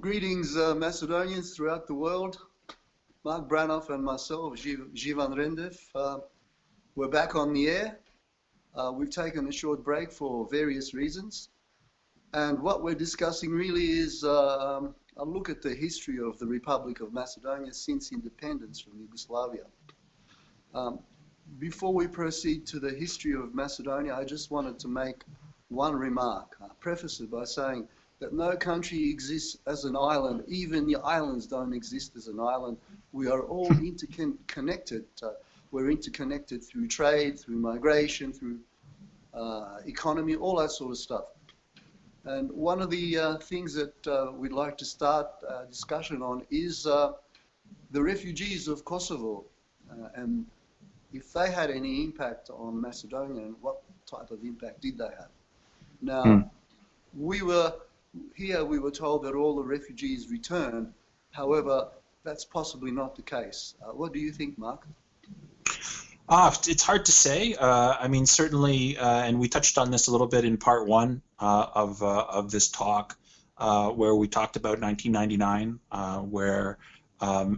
Greetings, Macedonians throughout the world. Mark Branoff and myself, Zhivan and Mark, we're back on the air. We've taken a short break for various reasons. And what we're discussing really is a look at the history of the Republic of Macedonia since independence from Yugoslavia. Before we proceed to the history of Macedonia, I just wanted to make one remark. Preface it by saying that no country exists as an island. Even the islands don't exist as an island. We are all interconnected. We're interconnected through trade, through migration, through economy, all that sort of stuff. And one of the things that we'd like to start a discussion on is the refugees of Kosovo and if they had any impact on Macedonia and what type of impact did they have. Now, we were told that all the refugees returned. However, that's possibly not the case. What do you think, Mark? It's hard to say. I mean, certainly, and we touched on this a little bit in part one of this talk, where we talked about 1999, where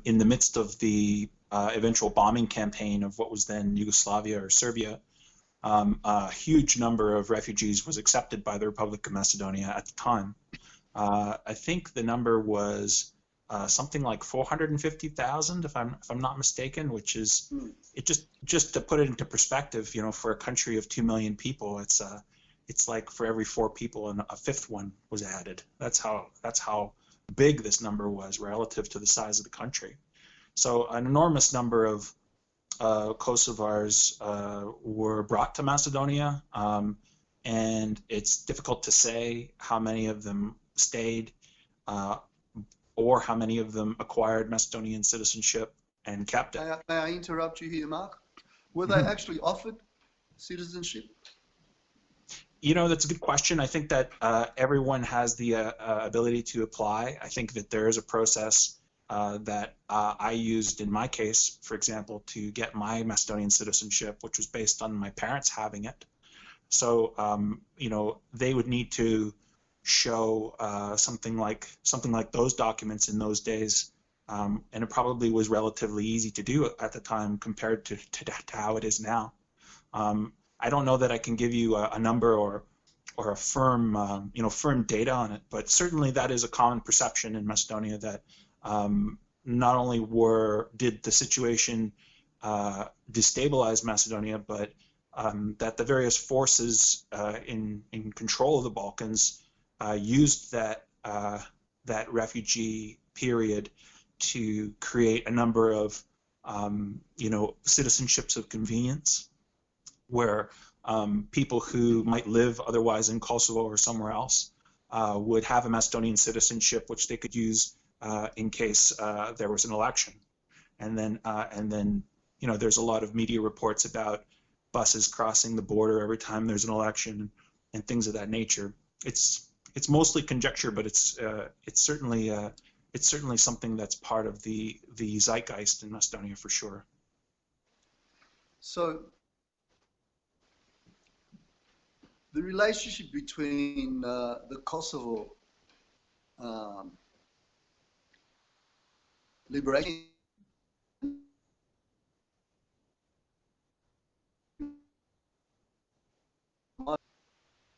in the midst of the eventual bombing campaign of what was then Yugoslavia or Serbia, a huge number of refugees was accepted by the Republic of Macedonia at the time. I think the number was something like 450,000, if I'm not mistaken, which is it just to put it into perspective, you know, for a country of 2 million people, it's like for every 4 people and a fifth one was added. That's how big this number was relative to the size of the country. So an enormous number of Kosovars were brought to Macedonia, and it's difficult to say how many of them stayed or how many of them acquired Macedonian citizenship and kept it. May I interrupt you here, Mark? Were they actually offered citizenship? You know, that's a good question. I think that everyone has the ability to apply. I think that there is a process that I used in my case, for example, to get my Macedonian citizenship, which was based on my parents having it. So, you know, they would need to show something like those documents in those days, and it probably was relatively easy to do at the time compared to how it is now. I don't know that I can give you a number or a firm firm data on it, but certainly that is a common perception in Macedonia that not only did the situation destabilize Macedonia, but that the various forces in control of the Balkans used that refugee period to create a number of citizenships of convenience, where people who might live otherwise in Kosovo or somewhere else would have a Macedonian citizenship, which they could use in case there was an election. And then you know, there's a lot of media reports about buses crossing the border every time there's an election and things of that nature. It's mostly conjecture, but it's certainly something that's part of the zeitgeist in Macedonia for sure. So the relationship between the Kosovo liberation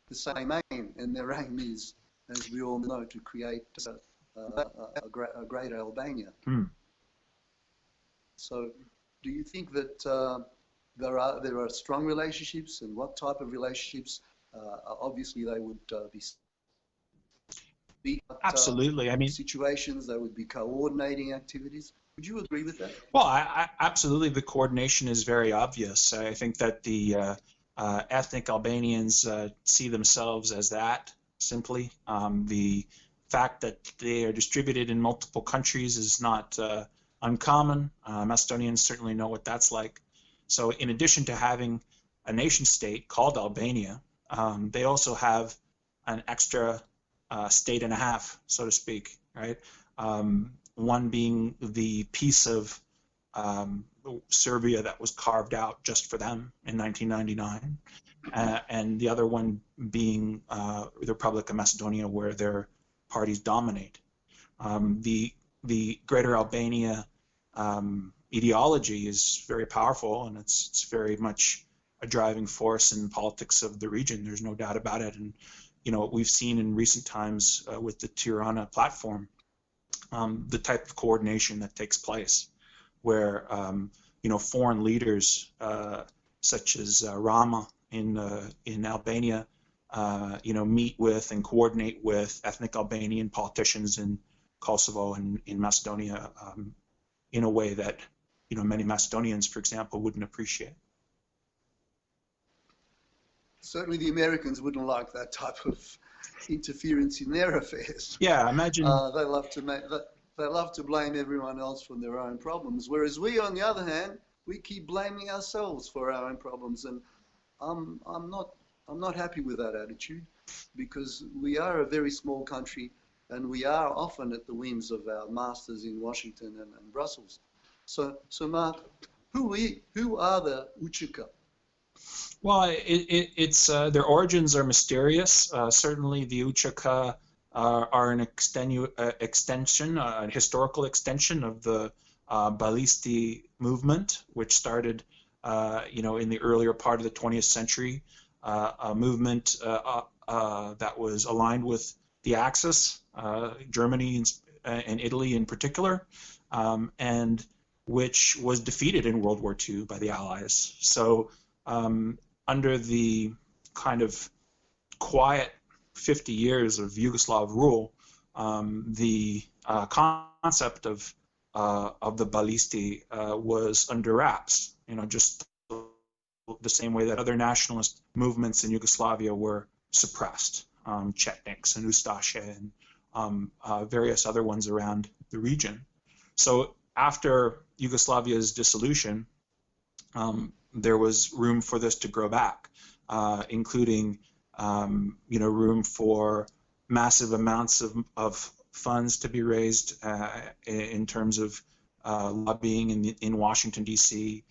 the same aim, and their aim is, as we all know, to create a greater Albania. So do you think that there are strong relationships, and what type of relationships? Obviously they would be absolutely. I mean, situations, they would be coordinating activities. Would you agree with that? Well, I absolutely. The coordination is very obvious. I think that the ethnic Albanians see themselves as that simply. The fact that they are distributed in multiple countries is not uncommon. Macedonians certainly know what that's like. So in addition to having a nation state called Albania, they also have an extra state and a half, so to speak, right? One being the piece of Serbia that was carved out just for them in 1999, and the other one being the Republic of Macedonia, where their parties dominate. The Greater Albania ideology is very powerful, and it's very much a driving force in politics of the region. There's no doubt about it. And what we've seen in recent times with the Tirana platform, the type of coordination that takes place, where foreign leaders such as Rama in Albania, meet with and coordinate with ethnic Albanian politicians in Kosovo and in Macedonia in a way that many Macedonians, for example, wouldn't appreciate. Certainly, the Americans wouldn't like that type of interference in their affairs. Yeah, imagine they love to blame everyone else for their own problems, whereas we, on the other hand, we keep blaming ourselves for our own problems, and I'm not happy with that attitude, because we are a very small country, and we are often at the whims of our masters in Washington and Brussels. So Mark, who are the Uchika? Well, it's their origins are mysterious. Certainly, the Uchika are an extension, a historical extension of the Balisti movement, which started, in the earlier part of the 20th century, a movement that was aligned with the Axis, Germany and Italy in particular, and which was defeated in World War II by the Allies. So under the kind of quiet 50 years of Yugoslav rule, the concept of the Balisti was under wraps, just the same way that other nationalist movements in Yugoslavia were suppressed, Chetniks and Ustaše and various other ones around the region. So after Yugoslavia's dissolution, there was room for this to grow back, including room for massive amounts of funds to be raised in terms of lobbying in Washington, D.C.,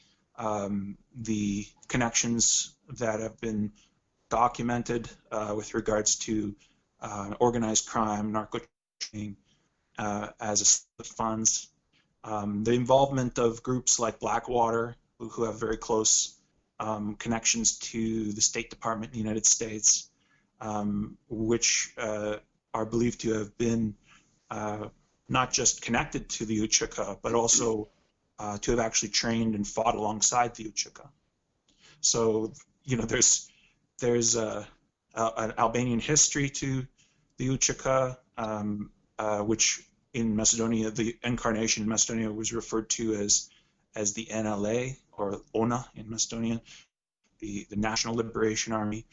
the connections that have been documented with regards to organized crime, narco trafficking, as a funds, the involvement of groups like Blackwater, who have very close connections to the State Department in the United States, which are believed to have been not just connected to the Uchika, but also to have actually trained and fought alongside the Uchika. So, there's an Albanian history to the Uchika, which in Macedonia, the incarnation in Macedonia was referred to as the NLA, or ONA in Macedonia, the National Liberation Army.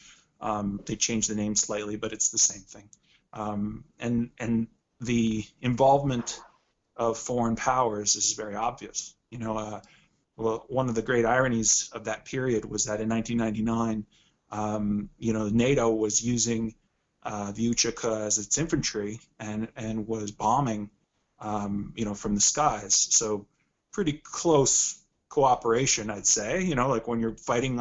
They changed the name slightly, but it's the same thing. And the involvement of foreign powers is very obvious. Well, one of the great ironies of that period was that in 1999, NATO was using the Uchika as its infantry and was bombing, from the skies. So pretty close cooperation, I'd say. Like when you're fighting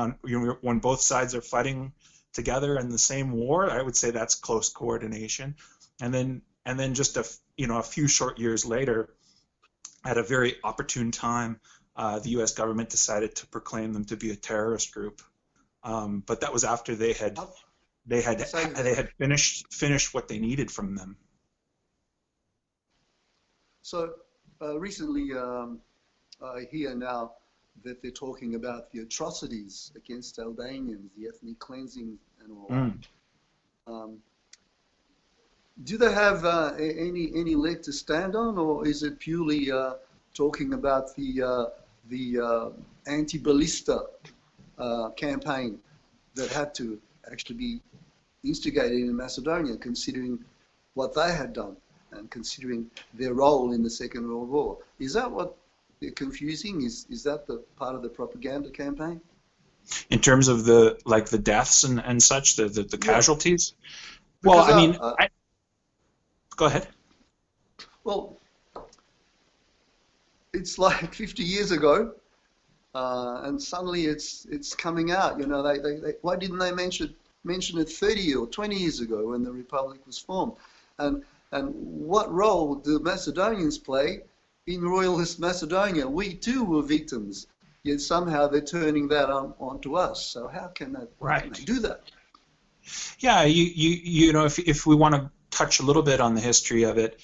when both sides are fighting together in the same war, I would say that's close coordination. And then just a few short years later, at a very opportune time, the U.S. government decided to proclaim them to be a terrorist group. But that was after they had finished what they needed from them. So recently, I hear now that they're talking about the atrocities against Albanians, the ethnic cleansing and all that. Do they have any leg to stand on, or is it purely talking about the anti-ballista campaign that had to actually be instigated in Macedonia, considering what they had done and considering their role in the Second World War? Is that what they're confusing? Is that the part of the propaganda campaign? In terms of the deaths and such, the casualties? Because, well, go ahead. Well, it's like 50 years ago, and suddenly it's coming out. Why didn't they mention it 30 or 20 years ago when the Republic was formed? And And what role do Macedonians play in royalist Macedonia? We too were victims, yet somehow they're turning that onto us. So how can they do that? Yeah, you know, if we want to touch a little bit on the history of it,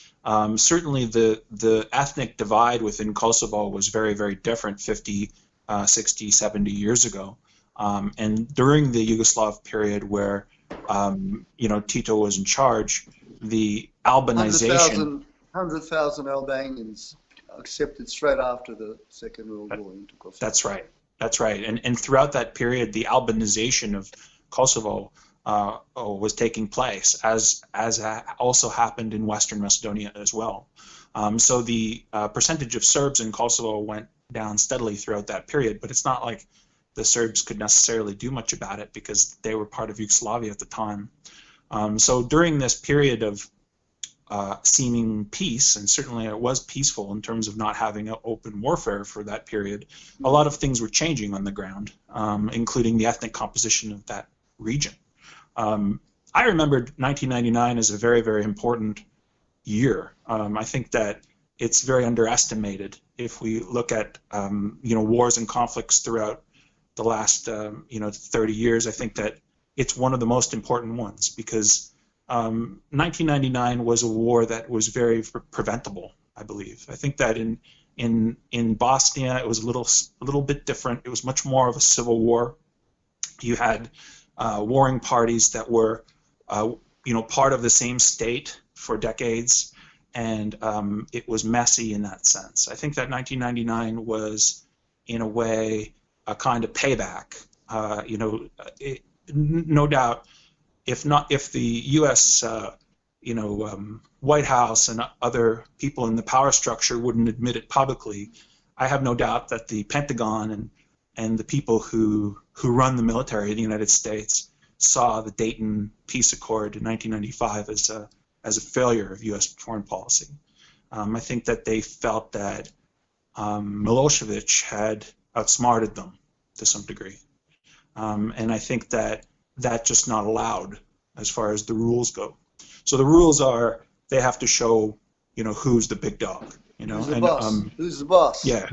certainly the ethnic divide within Kosovo was very, very different 50, 60, 70 years ago. And during the Yugoslav period where, you know, Tito was in charge, the Albanization... 100,000 Albanians accepted straight after the Second World War into Kosovo. That's right. That's right. And throughout that period, the Albanization of Kosovo was taking place, as also happened in Western Macedonia as well. So the percentage of Serbs in Kosovo went down steadily throughout that period, but it's not like the Serbs could necessarily do much about it because they were part of Yugoslavia at the time. So during this period of seeming peace, and certainly it was peaceful in terms of not having an open warfare for that period, a lot of things were changing on the ground, including the ethnic composition of that region. I remembered 1999 as a very, very important year. I think that it's very underestimated if we look at you know, wars and conflicts throughout the last you know, 30 years. I think that it's one of the most important ones because 1999 was a war that was very preventable, I believe. I think that in Bosnia it was a little bit different. It was much more of a civil war. You had warring parties that were you know, part of the same state for decades, and it was messy in that sense. I think that 1999 was, in a way, a kind of payback. You know, no doubt, if the U.S. You know, White House and other people in the power structure wouldn't admit it publicly, I have no doubt that the Pentagon and the people who run the military in the United States saw the Dayton Peace Accord in 1995 as a failure of U.S. foreign policy. I think that they felt that Milosevic had outsmarted them to some degree. And I think that that's just not allowed as far as the rules go. So the rules are they have to show, you know, who's the big dog, you know. Who's the boss? Who's the boss? Yeah,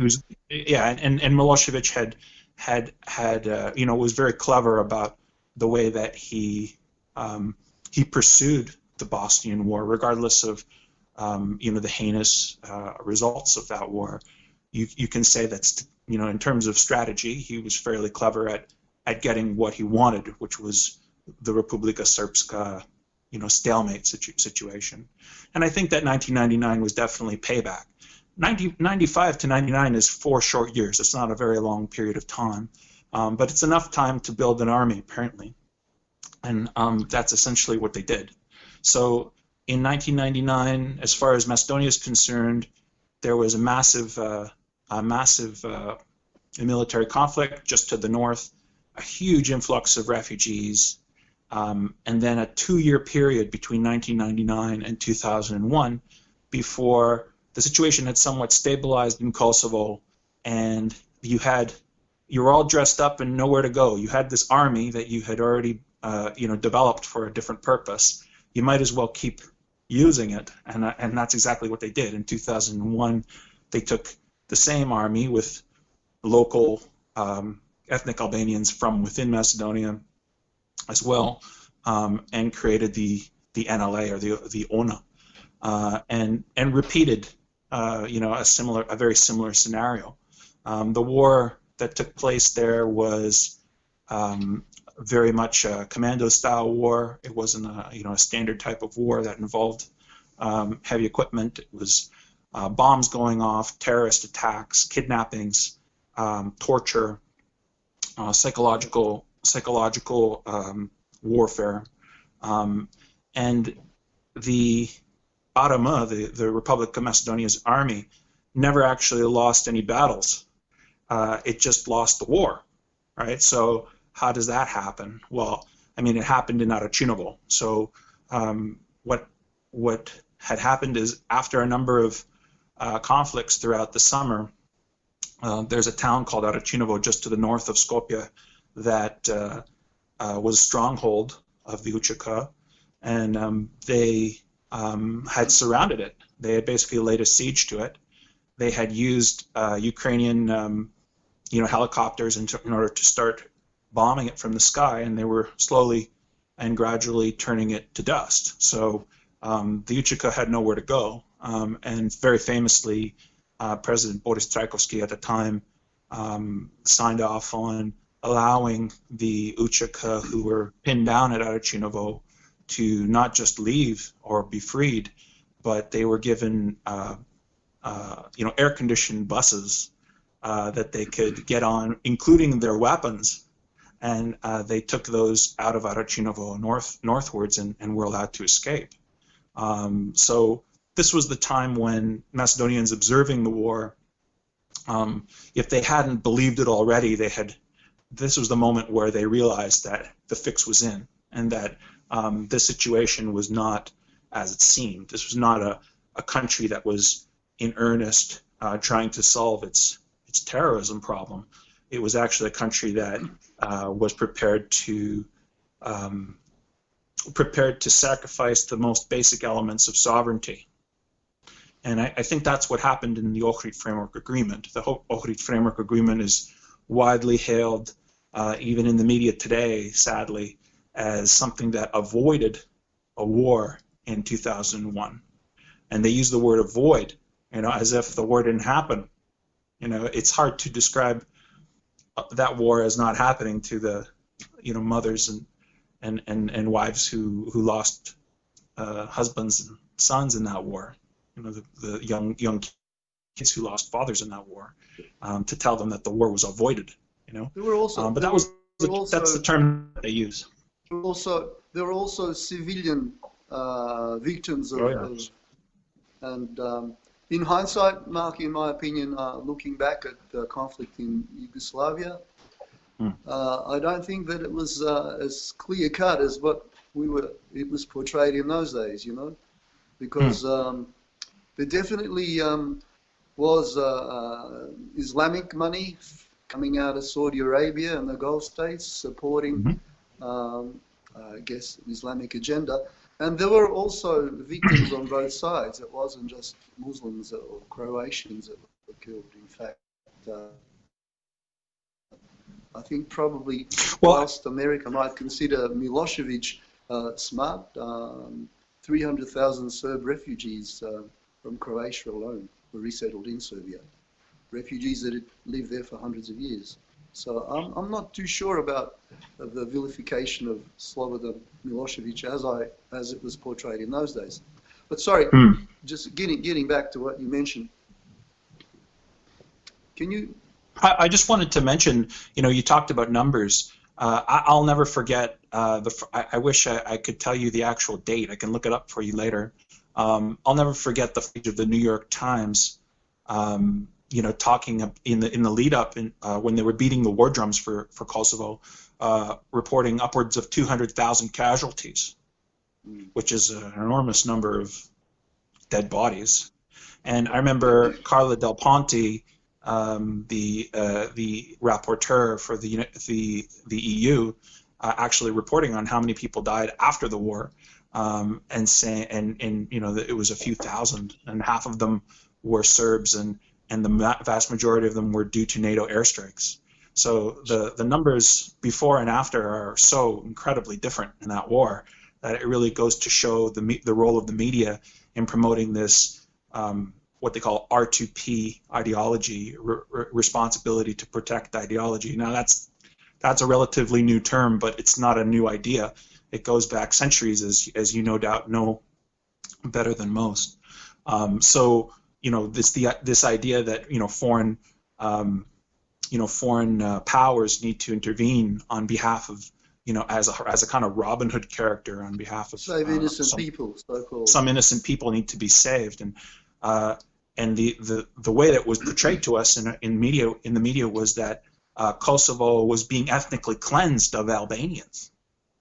and Milosevic had you know, was very clever about the way that he pursued the Bosnian War, regardless of you know, the heinous results of that war. You can say that's, you know, in terms of strategy, he was fairly clever at getting what he wanted, which was the Republika Srpska, you know, stalemate situation. And I think that 1999 was definitely payback. 95 to 99 is 4 short years. It's not a very long period of time, but it's enough time to build an army, apparently. And that's essentially what they did. So in 1999, as far as Macedonia is concerned, there was a massive military conflict just to the north, a huge influx of refugees, and then a 2-year period between 1999 and 2001 before the situation had somewhat stabilized in Kosovo, and you were all dressed up and nowhere to go. You had this army that you had already you know, developed for a different purpose. You might as well keep using it, and that's exactly what they did. In 2001, they took the same army with local ethnic Albanians from within Macedonia as well, and created the NLA, or the ONA, and repeated you know, a very similar scenario. The war that took place there was very much a commando-style war. It wasn't a standard type of war that involved heavy equipment. It was bombs going off, terrorist attacks, kidnappings, torture, psychological warfare, and the Arama, the Republic of Macedonia's army, never actually lost any battles. It just lost the war, right? So how does that happen? Well, I mean, it happened in Arachinovo. So what had happened is, after a number of conflicts throughout the summer, there's a town called Arachinovo just to the north of Skopje that was a stronghold of the UÇK, and they had surrounded it. They had basically laid a siege to it. They had used Ukrainian helicopters in order to start bombing it from the sky, and they were slowly and gradually turning it to dust. So the Uchica had nowhere to go, and very famously, President Boris Trajkovsky at the time signed off on allowing the Uchica who were pinned down at Arachinovo to not just leave or be freed, but they were given air-conditioned buses that they could get on, including their weapons, and they took those out of Arachinovo northwards and were allowed to escape. So this was the time when Macedonians observing the war, if they hadn't believed it already, this was the moment where they realized that the fix was in, and that this situation was not as it seemed. This was not a country that was in earnest trying to solve its terrorism problem. It was actually a country that was prepared to sacrifice the most basic elements of sovereignty. And I think that's what happened in the Ohrid Framework Agreement. The Ohrid Framework Agreement is widely hailed, even in the media today, sadly, as something that avoided a war in 2001. And they use the word avoid, as if the war didn't happen. It's hard to describe that war as not happening to the, mothers and wives who lost husbands and sons in that war. The young kids who lost fathers in that war. To tell them that the war was avoided. There were also, but that's the term that they use. There were also civilian victims of, and in hindsight, Mark, in my opinion, looking back at the conflict in Yugoslavia, I don't think that it was as clear cut as what it was portrayed in those days, because there definitely was Islamic money coming out of Saudi Arabia and the Gulf states supporting, I guess, the Islamic agenda. And there were also victims on both sides. It wasn't just Muslims or Croatians that were killed. In fact, I think probably whilst America might consider Milosevic smart, 300,000 Serb refugees from Croatia alone were resettled in Serbia. Refugees that had lived there for hundreds of years. So I'm not too sure about the vilification of Slobodan Milosevic as it was portrayed in those days. But sorry, just getting back to what you mentioned. Can you? I just wanted to mention, you talked about numbers. I'll never forget. I wish I could tell you the actual date. I can look it up for you later. I'll never forget the page of the New York Times. Talking in the lead up when they were beating the war drums for Kosovo, reporting upwards of 200,000 casualties, which is an enormous number of dead bodies. And I remember Carla Del Ponte, the rapporteur for the EU, actually reporting on how many people died after the war, and saying that it was a few thousand, and half of them were Serbs, and the vast majority of them were due to NATO airstrikes. So the numbers before and after are so incredibly different in that war that it really goes to show the role of the media in promoting this what they call R2P ideology, responsibility to protect ideology. Now that's a relatively new term, but it's not a new idea. It goes back centuries, as you no doubt know better than most. So this idea that foreign powers need to intervene on behalf of as a kind of Robin Hood character on behalf of save innocent people, so-called. Some innocent people need to be saved, and the way that was portrayed to us in the media was that Kosovo was being ethnically cleansed of Albanians,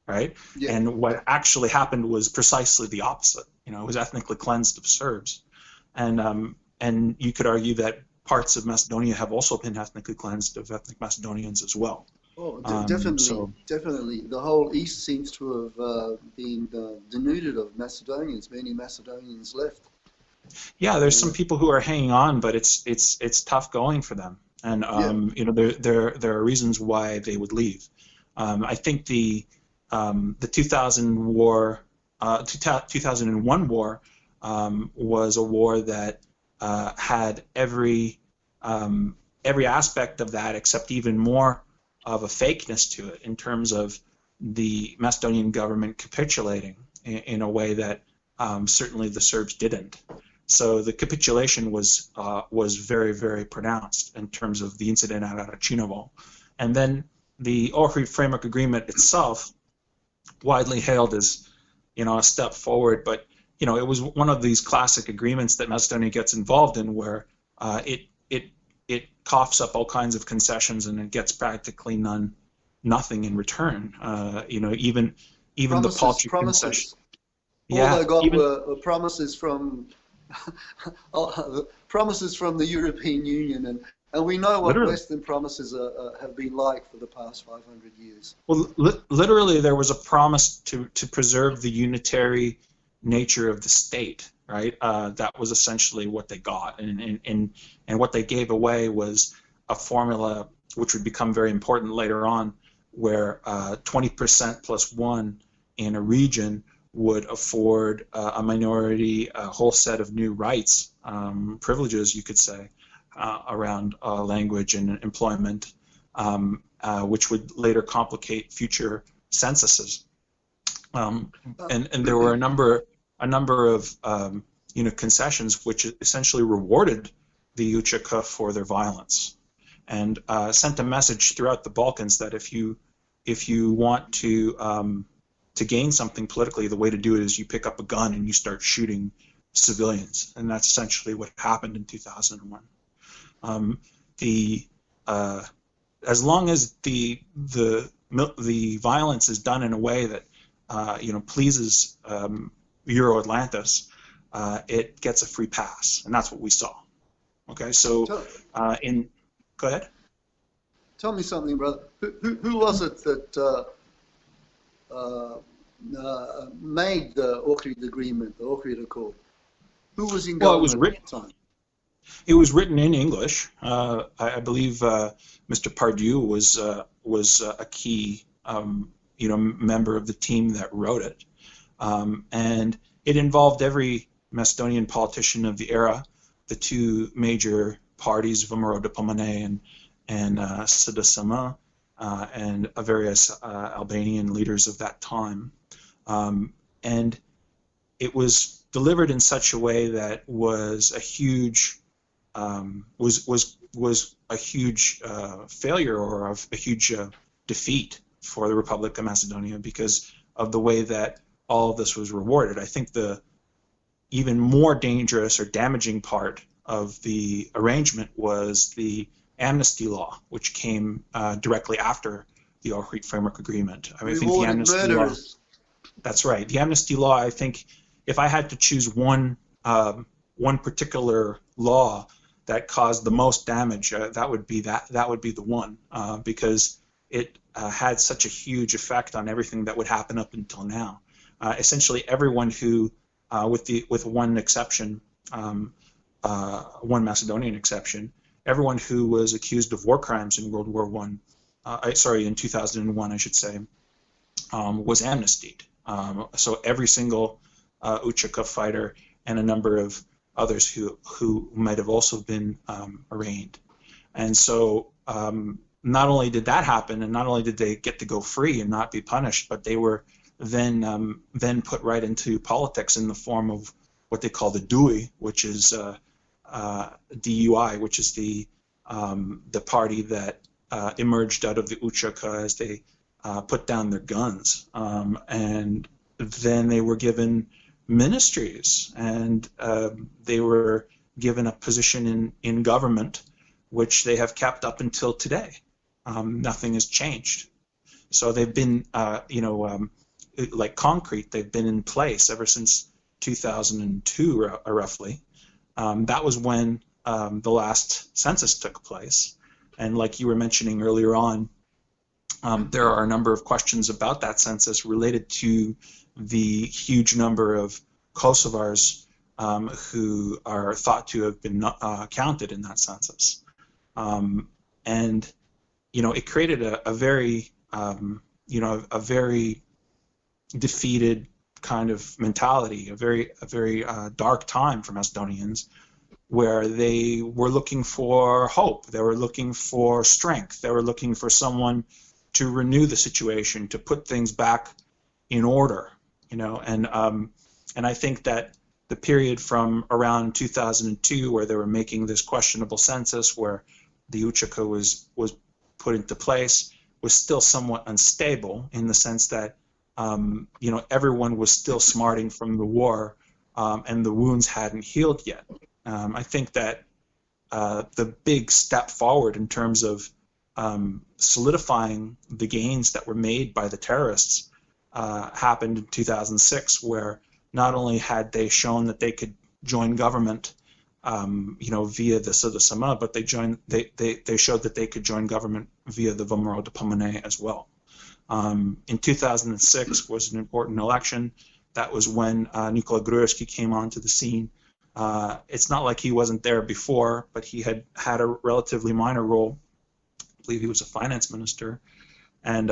right? Yeah. And what actually happened was precisely the opposite. It was ethnically cleansed of Serbs. And you could argue that parts of Macedonia have also been ethnically cleansed of ethnic Macedonians as well. Oh, So definitely. The whole East seems to have been denuded of Macedonians. Many Macedonians left. yeah, there's some Yeah. people who are hanging on, but it's tough going for them, and Yeah. there are reasons why they would leave. I think the 2001 war was a war that had every aspect of that, except even more of a fakeness to it in terms of the Macedonian government capitulating in a way that certainly the Serbs didn't. So the capitulation was very, very pronounced in terms of the incident at Arachinovo. And then the Ohrid Framework Agreement itself, widely hailed as a step forward, but it was one of these classic agreements that Macedonia gets involved in, where it coughs up all kinds of concessions and it gets practically nothing in return. Even the paltry concession. All Yeah, they got even were promises from promises from the European Union, and we know what literally. Western promises have been like for the past 500 years. Well, literally, there was a promise to preserve the unitary nature of the state, right? That was essentially what they got, and what they gave away was a formula which would become very important later on, where 20% plus one in a region would afford a minority a whole set of new rights, privileges, you could say, around language and employment, which would later complicate future censuses. And there were a number of concessions which essentially rewarded the UÇK for their violence, and sent a message throughout the Balkans that if you want to gain something politically, the way to do it is you pick up a gun and you start shooting civilians, and that's essentially what happened in 2001. As long as the violence is done in a way that pleases Euro-Atlantis, it gets a free pass, and that's what we saw. Okay, so go ahead. Tell me something, brother. Who was it that made the Ohrid Agreement, the Ohrid Accord? Who was in government at the time? It was written in English. I believe Mr. Pardieu was a key member of the team that wrote it, and it involved every Macedonian politician of the era, the two major parties, Vumero Diplomatie and Sidasama, and various Albanian leaders of that time, and it was delivered in such a way that was a huge failure, or a huge defeat for the Republic of Macedonia, because of the way that all of this was rewarded. I think the even more dangerous or damaging part of the arrangement was the amnesty law, which came directly after the Ohrid Framework Agreement. I think the amnesty law. That's right. The amnesty law. I think if I had to choose one particular law that caused the most damage, that would be the one, because it had such a huge effect on everything that would happen up until now. Essentially, everyone who, with one exception, one Macedonian exception, everyone who was accused of war crimes in World War in 2001, I should say, was amnestied. So every single UÇK fighter and a number of others who might have also been arraigned. And so not only did that happen, and not only did they get to go free and not be punished, but they were then put right into politics in the form of what they call the DUI, which is DUI, which is the party that emerged out of the UÇK as they put down their guns, and then they were given ministries, and they were given a position in government, which they have kept up until today. Nothing has changed. So they've been, like concrete, they've been in place ever since 2002, roughly. That was when the last census took place. And like you were mentioning earlier on, There are a number of questions about that census related to the huge number of Kosovars who are thought to have been counted in that census. And it created a very a very defeated kind of mentality, a very dark time for Macedonians, where they were looking for hope, they were looking for strength, they were looking for someone to renew the situation, to put things back in order, and I think that the period from around 2002, where they were making this questionable census, where the UÇK was put into place, was still somewhat unstable in the sense that everyone was still smarting from the war, and the wounds hadn't healed yet. I think that the big step forward in terms of solidifying the gains that were made by the terrorists happened in 2006, where not only had they shown that they could join government, via the Sırdasama, but they showed that they could join government via the VivaMacedonia as well. In 2006 was an important election. That was when Nikola Gruevski came onto the scene. It's not like he wasn't there before, but he had a relatively minor role. I believe he was a finance minister, and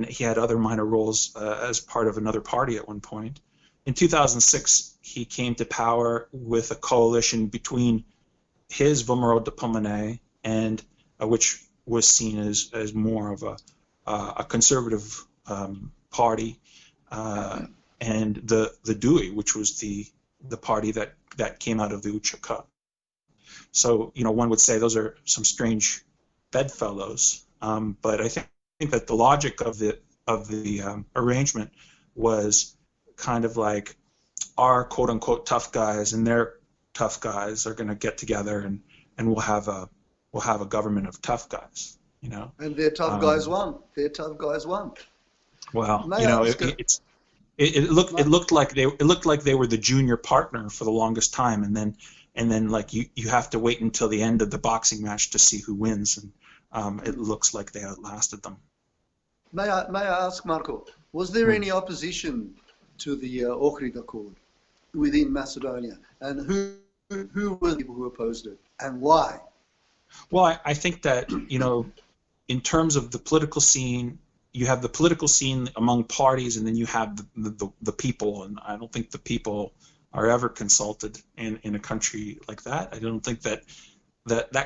he had other minor roles as part of another party at one point. In 2006, he came to power with a coalition between his VivaMacedonia and which was seen as more of a conservative party, and the DUI, which was the party that came out of the UÇK. So one would say those are some strange bedfellows, but I think that the logic of the arrangement was kind of like our quote unquote tough guys and their tough guys are going to get together and we'll have a government of tough guys, And their tough guys won. Their tough guys won. Well, it looked like they were the junior partner for the longest time, and then like you have to wait until the end of the boxing match to see who wins, and it looks like they outlasted them. May I ask, Marco, was there any opposition to the Ohrid Accord within Macedonia, and who were the people who opposed it, and why? Well, I think that in terms of the political scene, you have the political scene among parties, and then you have the people, and I don't think the people are ever consulted in a country like that. I don't think that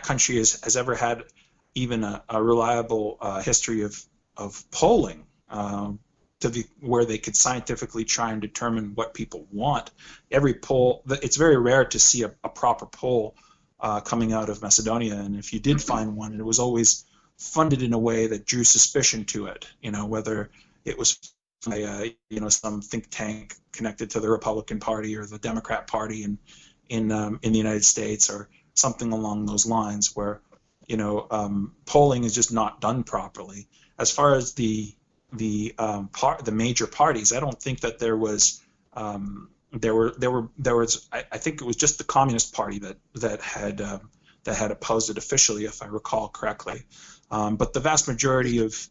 country has ever had even a reliable history of polling where they could scientifically try and determine what people want. Every poll, it's very rare to see a proper poll coming out of Macedonia, and if you did find one, it was always funded in a way that drew suspicion to it, whether it was by some think tank connected to the Republican Party or the Democrat Party in the United States, or something along those lines, where polling is just not done properly. As far as the major parties, I don't think that there was I think it was just the Communist Party that had opposed it officially, if I recall correctly. But the vast majority of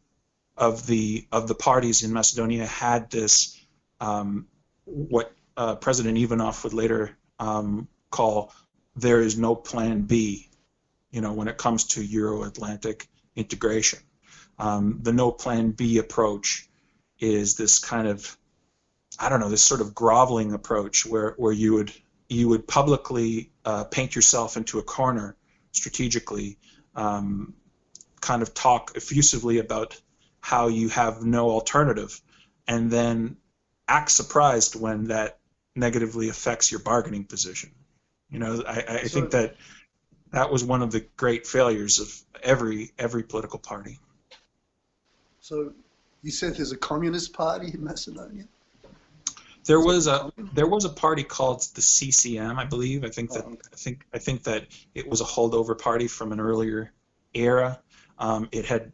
the parties in Macedonia had this what President Ivanov would later call "there is no plan B," when it comes to Euro-Atlantic integration. The no plan B approach is this kind of, this sort of groveling approach where you would publicly paint yourself into a corner strategically, kind of talk effusively about how you have no alternative, and then act surprised when that negatively affects your bargaining position. I think that was one of the great failures of every political party. So you said there's a communist party in Macedonia? There was a party called the CCM, I believe. I think that it was a holdover party from an earlier era. It had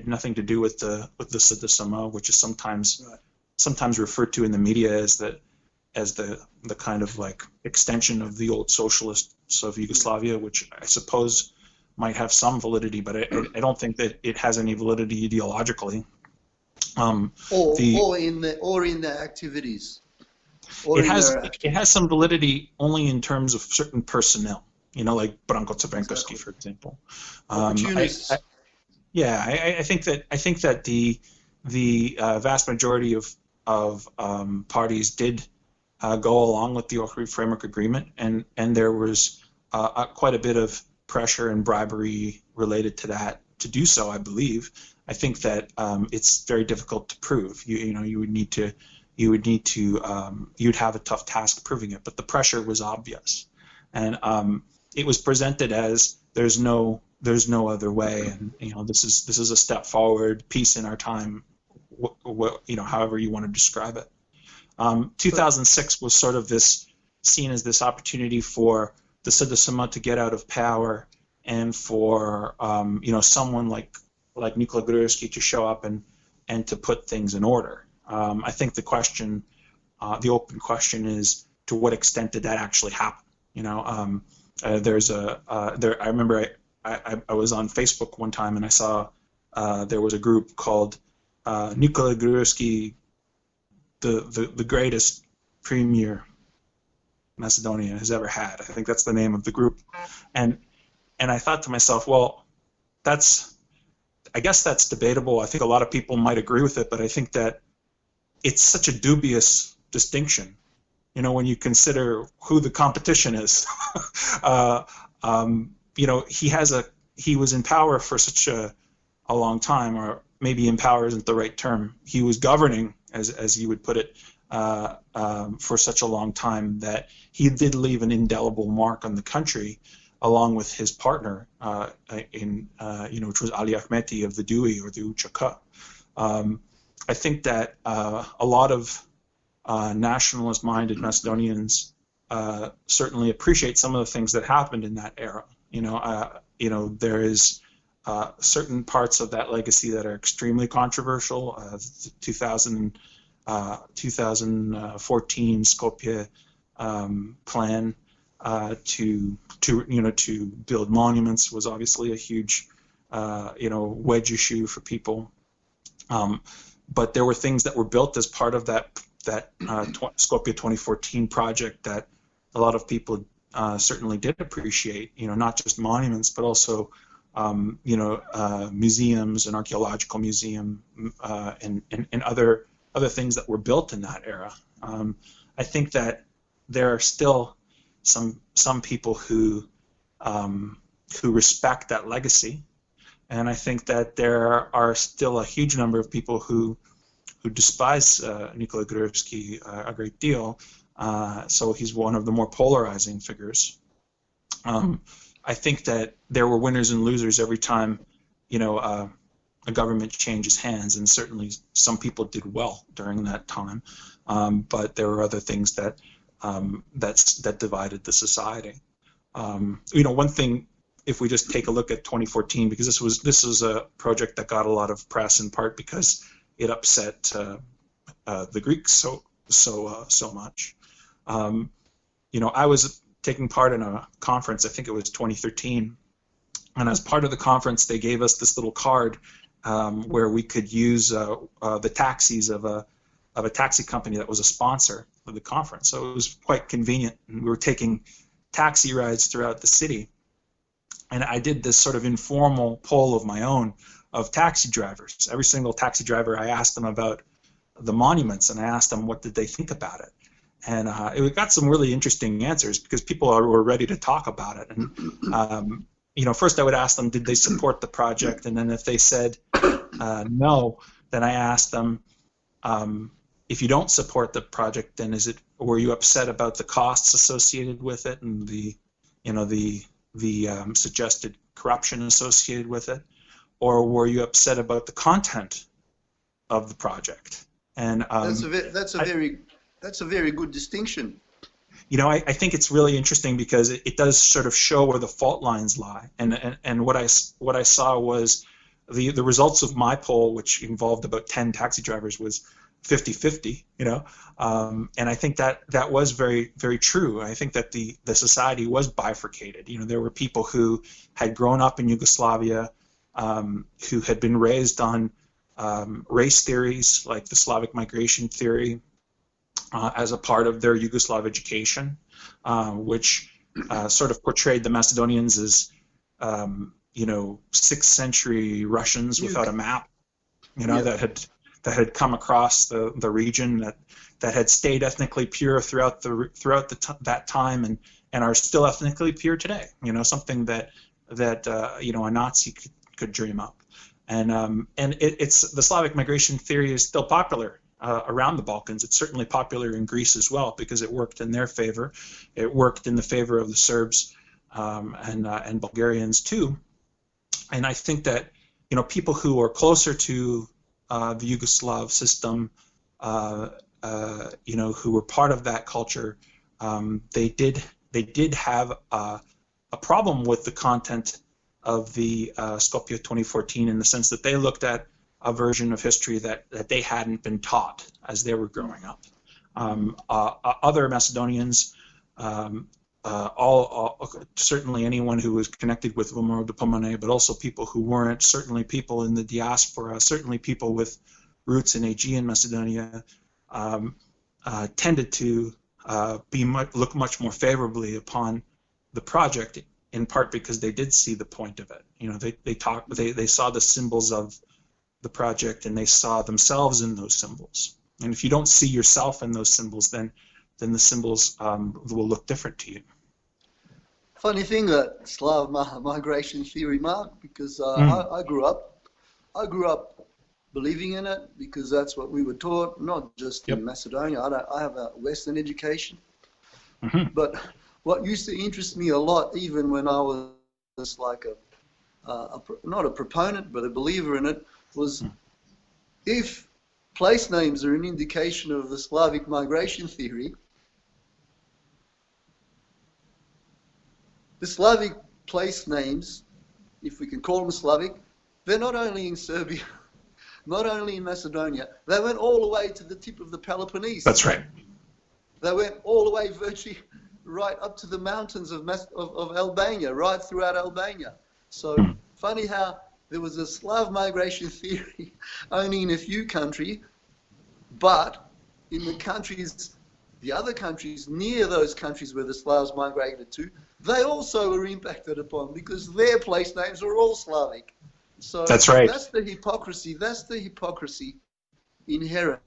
nothing to do with the Sırdasama, which is sometimes referred to in the media as the kind of like extension of the old socialists of Yugoslavia, which I suppose might have some validity, but I don't think that it has any validity ideologically. Or in the activities. It has some validity only in terms of certain personnel, like Branko Crvenkovski, for example. Opportunists. I think that the vast majority of parties did go along with the Ohrid Framework Agreement, and there was quite a bit of pressure and bribery related to that to do so, I believe. I think that it's very difficult to prove. You'd have a tough task proving it, but the pressure was obvious, and it was presented as there's no other way, and this is a step forward, peace in our time, however you want to describe it. 2006 was sort of seen as this opportunity for the Sidasama to get out of power, and for someone like Nikola Gruevski to show up and to put things in order. I think the open question is, to what extent did that actually happen? I remember I was on Facebook one time and I saw there was a group called Nikola Gruevski, the greatest premier Macedonia has ever had. I think that's the name of the group, and I thought to myself, well, I guess that's debatable. I think a lot of people might agree with it, but I think that it's such a dubious distinction, when you consider who the competition is. He was in power for such a long time, or maybe in power isn't the right term. He was governing, as you would put it, for such a long time that he did leave an indelible mark on the country, along with his partner, which was Ali Ahmeti of the Dewey or the UÇK. I think that a lot of nationalist-minded Macedonians certainly appreciate some of the things that happened in that era. There is certain parts of that legacy that are extremely controversial. The 2014 Skopje plan to build monuments was obviously a huge wedge issue for people. But there were things that were built as part of that Skopje 2014 project that a lot of people certainly did appreciate. Not just monuments, but also museums, an archaeological museum, and other things that were built in that era. I think that there are still some people who respect that legacy, and I think that there are still a huge number of people who despise Nikola Gruevski a great deal. So he's one of the more polarizing figures. I think that there were winners and losers every time, a government changes hands, and certainly some people did well during that time. But there were other things that divided the society. One thing, if we just take a look at 2014, because this was a project that got a lot of press, in part because it upset the Greeks so much. I was taking part in a conference, I think it was 2013, and as part of the conference, they gave us this little card where we could use the taxis of a taxi company that was a sponsor of the conference. So it was quite convenient, and we were taking taxi rides throughout the city. And I did this sort of informal poll of my own of taxi drivers. Every single taxi driver, I asked them about the monuments, and I asked them what did they think about it. And it got some really interesting answers, because people were ready to talk about it. And first I would ask them, did they support the project? And then if they said no, then I asked them, if you don't support the project, then were you upset about the costs associated with it and the suggested corruption associated with it, or were you upset about the content of the project? And that's a very good distinction. I think it's really interesting because it does sort of show where the fault lines lie. And what I saw was the results of my poll, which involved about 10 taxi drivers, was 50-50, you know, and I think that was very, very true. I think that the society was bifurcated. You know, there were people who had grown up in Yugoslavia, who had been raised on race theories like the Slavic migration theory as a part of their Yugoslav education, which sort of portrayed the Macedonians as, you know, 6th century Russians without a map, you know, that had come across the region, that had stayed ethnically pure throughout that time and are still ethnically pure today. You know, something that you know, a Nazi could dream up. And it's the Slavic migration theory is still popular around the Balkans. It's certainly popular in Greece as well because it worked in their favor. It worked in the favor of the Serbs and Bulgarians too. And I think that, you know, people who are closer to the Yugoslav system, you know, who were part of that culture, they did have a problem with the content of the Skopje 2014 in the sense that they looked at a version of history that they hadn't been taught as they were growing up. Other Macedonians, certainly anyone who was connected with Vomero Dopomane, but also people who weren't, certainly people in the diaspora, certainly people with roots in Aegean Macedonia, tended to look much more favorably upon the project, in part because they did see the point of it. You know, they saw the symbols of the project and they saw themselves in those symbols. And if you don't see yourself in those symbols, then the symbols will look different to you. Funny thing, that Slav migration theory, Mark, because I grew up believing in it because that's what we were taught, not just in Macedonia. I have a Western education, but what used to interest me a lot, even when I was like not a proponent but a believer in it, was if place names are an indication of the Slavic migration theory, the Slavic place names, if we can call them Slavic, they're not only in Serbia, not only in Macedonia, they went all the way to the tip of the Peloponnese. That's right. They went all the way virtually right up to the mountains of Albania, right throughout Albania. So funny how there was a Slav migration theory only in a few countries, but in the countries, the other countries near those countries where the Slavs migrated to, they also were impacted upon because their place names are all Slavic. So that's right. That's the hypocrisy. That's the hypocrisy inherent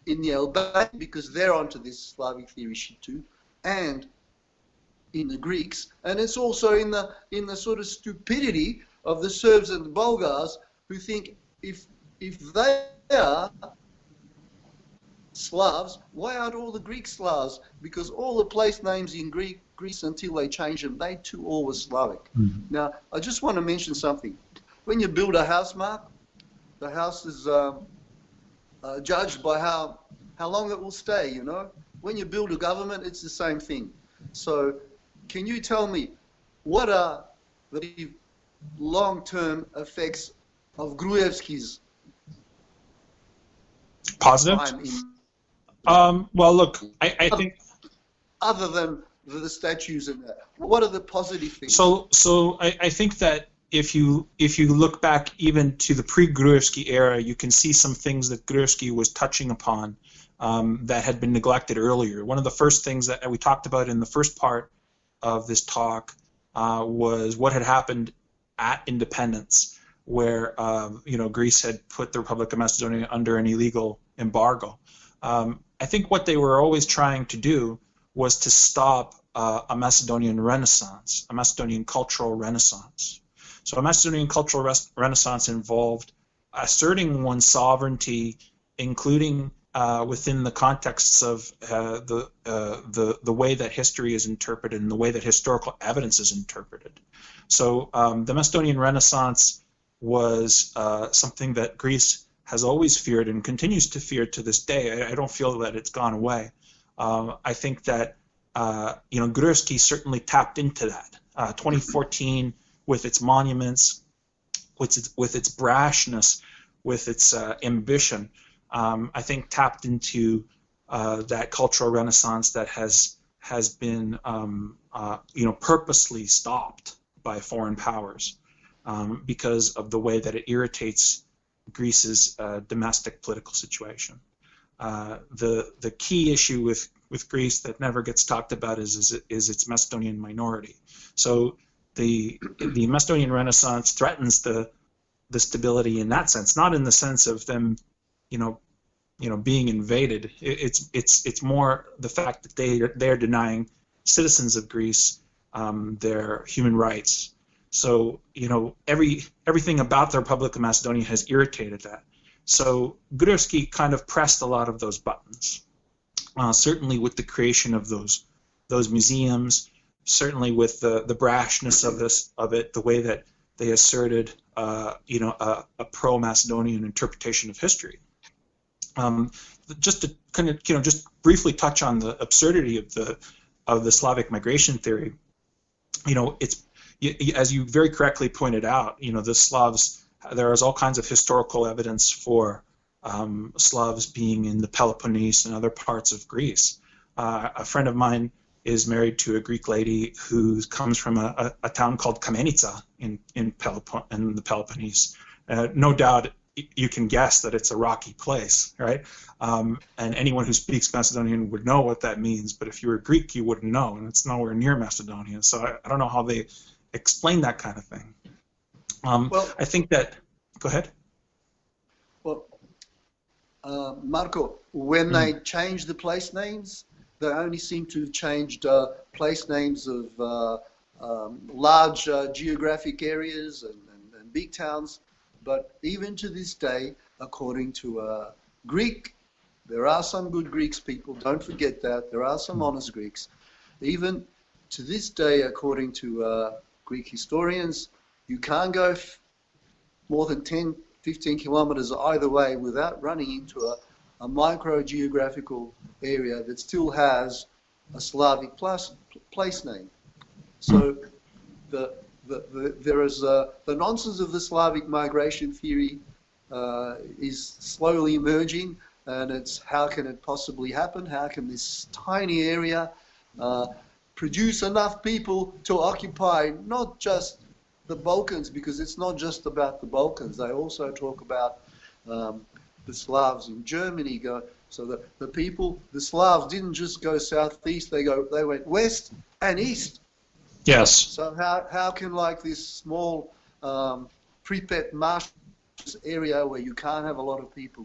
in the Albanians because they're onto this Slavic theory shit too, and in the Greeks, and it's also in the sort of stupidity of the Serbs and the Bulgars who think if they are Slavs, why aren't all the Greek Slavs? Because all the place names in Greece until they changed them, they too all were Slavic. Now, I just want to mention something. When you build a house, Mark, the house is judged by how long it will stay, you know. When you build a government, it's the same thing. So can you tell me what are the long-term effects of Gruevski's positive? Well, look, I think other than the statues and that, what are the positive things? So I think that if you look back even to the pre-Gruevski era, you can see some things that Gruevski was touching upon that had been neglected earlier. One of the first things that we talked about in the first part of this talk was what had happened at independence, where you know, Greece had put the Republic of Macedonia under an illegal embargo. I think what they were always trying to do was to stop a Macedonian renaissance, a Macedonian cultural renaissance. So a Macedonian cultural renaissance involved asserting one's sovereignty, including within the contexts of the way that history is interpreted and the way that historical evidence is interpreted. So the Macedonian Renaissance was something that Greece has always feared and continues to fear to this day. I don't feel that it's gone away. I think that you know, Gruevski certainly tapped into that. 2014, with its monuments, with its brashness, with its ambition, I think tapped into that cultural renaissance that has been purposely stopped by foreign powers because of the way that it irritates Greece's domestic political situation. The key issue with Greece that never gets talked about is its Macedonian minority. So the Macedonian Renaissance threatens the stability in that sense, not in the sense of them, being invaded. It's more the fact that they're denying citizens of Greece their human rights. So everything about the Republic of Macedonia has irritated that. So Gruevski kind of pressed a lot of those buttons. Certainly with the creation of those museums, certainly with the brashness of it, the way that they asserted a pro-Macedonian interpretation of history. Just to kind of just briefly touch on the absurdity of the Slavic migration theory. It's, as you very correctly pointed out, the Slavs, there is all kinds of historical evidence for Slavs being in the Peloponnese and other parts of Greece. A friend of mine is married to a Greek lady who comes from a town called Kamenica in the Peloponnese. No doubt you can guess that it's a rocky place, right? And anyone who speaks Macedonian would know what that means, but if you were Greek, you wouldn't know, and it's nowhere near Macedonia. So I don't know how they explain that kind of thing. I think that... Go ahead. Well, Marco, when they changed the place names, they only seem to have changed place names of large geographic areas and big towns. But even to this day, according to Greek, there are some good Greeks people, don't forget that. There are some honest Greeks. Even to this day, according to Greek historians, you can't go more than 10, 15 kilometers either way without running into a micro-geographical area that still has a Slavic place name. So there is the nonsense of the Slavic migration theory is slowly emerging, and it's how can it possibly happen? How can this tiny area produce enough people to occupy not just the Balkans, because it's not just about the Balkans. They also talk about the Slavs in Germany. So the Slavs didn't just go southeast, they went west and east. Yes. So how can like this small Pripet marsh area where you can't have a lot of people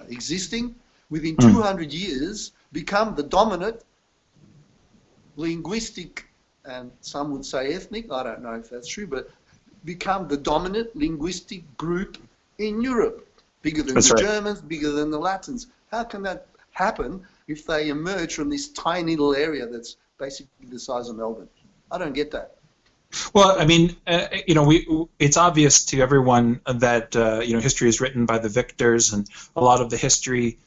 existing, within 200 years become the dominant linguistic, and some would say ethnic, I don't know if that's true, but become the dominant linguistic group in Europe, bigger than the Germans, bigger than the Latins. How can that happen if they emerge from this tiny little area that's basically the size of Melbourne? I don't get that. Well, I mean, it's obvious to everyone that history is written by the victors, and a lot of the history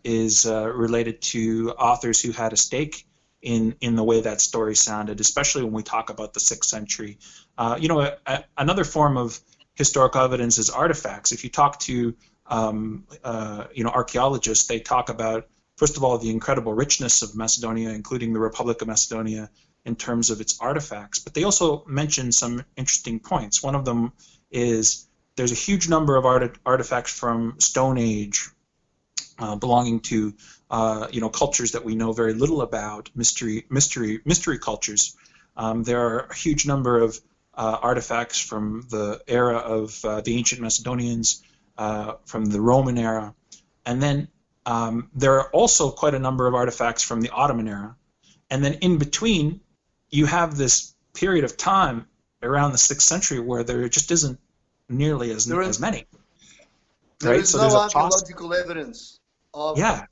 is related to authors who had a stake in the way that story sounded, especially when we talk about the 6th century. Another form of historical evidence is artifacts. If you talk to archaeologists, they talk about, first of all, the incredible richness of Macedonia, including the Republic of Macedonia, in terms of its artifacts, but they also mention some interesting points. One of them is there's a huge number of artifacts from Stone Age belonging to cultures that we know very little about, mystery cultures. There are a huge number of artifacts from the era of the ancient Macedonians, from the Roman era, and then there are also quite a number of artifacts from the Ottoman era, and then in between you have this period of time around the 6th century where there just isn't nearly as many. There is no archaeological evidence of... Yeah.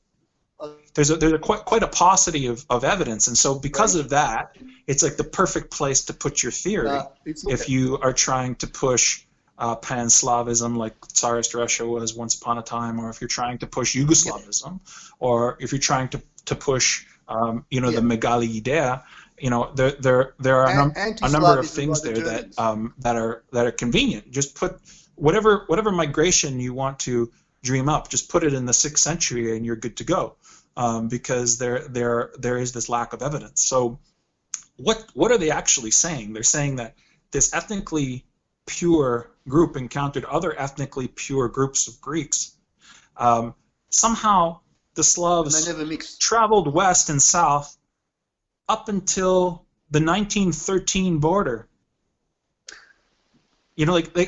There's quite a paucity of evidence, and so because of that, it's like the perfect place to put your theory if you are trying to push pan-Slavism like Tsarist Russia was once upon a time, or if you're trying to push Yugoslavism, or if you're trying to push the Megali idea. There are a number of things there that are convenient. Just put whatever migration you want to dream up. Just put it in the 6th century and you're good to go, because there is this lack of evidence. So what are they actually saying? They're saying that this ethnically pure group encountered other ethnically pure groups of Greeks. Somehow the Slavs traveled west and south up until the 1913 border. You know, they